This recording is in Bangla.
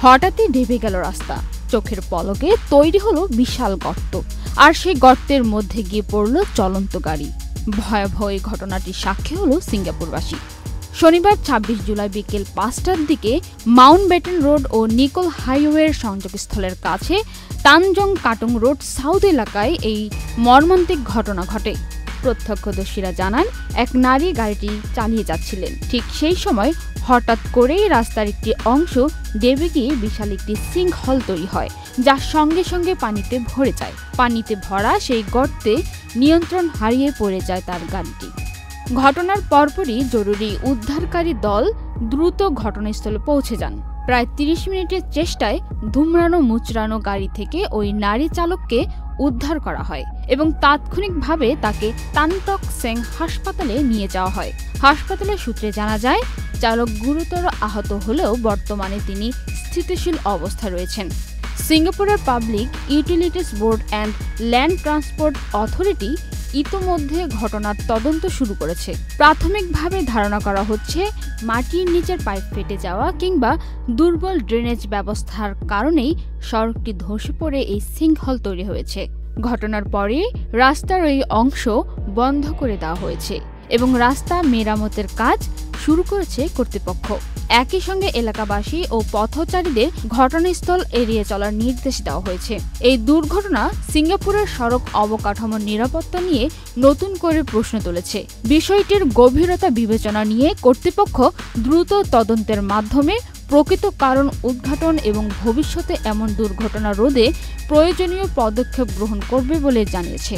হঠাৎই ঢেবে গেল রাস্তা। চোখের পলকে তৈরি হলো বিশাল গর্ত, আর সেই গর্তের মধ্যে গিয়ে পড়ল চলন্ত গাড়ি। ভয়াবহ এই ঘটনাটির সাক্ষী হলো সিঙ্গাপুরবাসী। শনিবার ২৬ জুলাই বিকেল ৫টার দিকে মাউন্টব্যাটেন রোড ও নিকোল হাইওয়ের সংযোগস্থলের কাছে তানজং কাটং রোড সাউথ এলাকায় এই মর্মান্তিক ঘটনা ঘটে। প্রত্যক্ষদর্শীরা জানান, এক নারী গাড়িটি চালিয়ে যাচ্ছিলেন। ঠিক সেই সময় হঠাৎ করেই রাস্তার একটি অংশ দেবে গিয়ে বিশাল একটি সিঙ্কহল তৈরি হয়, যা সঙ্গে সঙ্গে পানিতে ভরে যায়। পানিতে ভরা সেই গর্তে নিয়ন্ত্রণ হারিয়ে পড়ে যায় তার গাড়িটি। ঘটনার পরপরই জরুরি উদ্ধারকারী দল দ্রুত ঘটনাস্থলে পৌঁছে যান। প্রায় ৩০ মিনিটের চেষ্টায় ধুমড়ানো মুচড়ানো গাড়ি থেকে ওই নারী চালককে উদ্ধার করা হয় এবং তাৎক্ষণিকভাবে তাকে তানটক সেং হাসপাতালে নিয়ে যাওয়া হয়। হাসপাতালের সূত্রে জানা যায়, চালক গুরুতর আহত হলেও বর্তমানে তিনি স্থিতিশীল অবস্থায় রয়েছেন। সিঙ্গাপুরের public utilities board and land transport authority ইতোমধ্যে ঘটনার তদন্ত শুরু করেছে। প্রাথমিকভাবে ধারণা করা হচ্ছে, মাটির নিচের পাইপ ফেটে যাওয়া কিংবা দুর্বল ড্রেনেজ ব্যবস্থার কারণেই সড়কটি ধসে পড়ে এই সিঙ্কহল তৈরি হয়েছে। ঘটনার পরে রাস্তার ওই অংশ বন্ধ করে দেওয়া হয়েছে এবং রাস্তা মেরামতের কাজ শুরু করেছে কর্তৃপক্ষ। একই সঙ্গে এলাকাবাসী ও পথচারীদের ঘটনাস্থল এড়িয়ে চলার নির্দেশ দেওয়া হয়েছে। এই দুর্ঘটনা সিঙ্গাপুরের সড়ক অবকাঠামোর নিরাপত্তা নিয়ে নতুন করে প্রশ্ন তুলেছে। বিষয়টির গভীরতা বিবেচনা নিয়ে কর্তৃপক্ষ দ্রুত তদন্তের মাধ্যমে প্রকৃত কারণ উদ্ঘাটন এবং ভবিষ্যতে এমন দুর্ঘটনা রোধে প্রয়োজনীয় পদক্ষেপ গ্রহণ করবে বলে জানিয়েছে।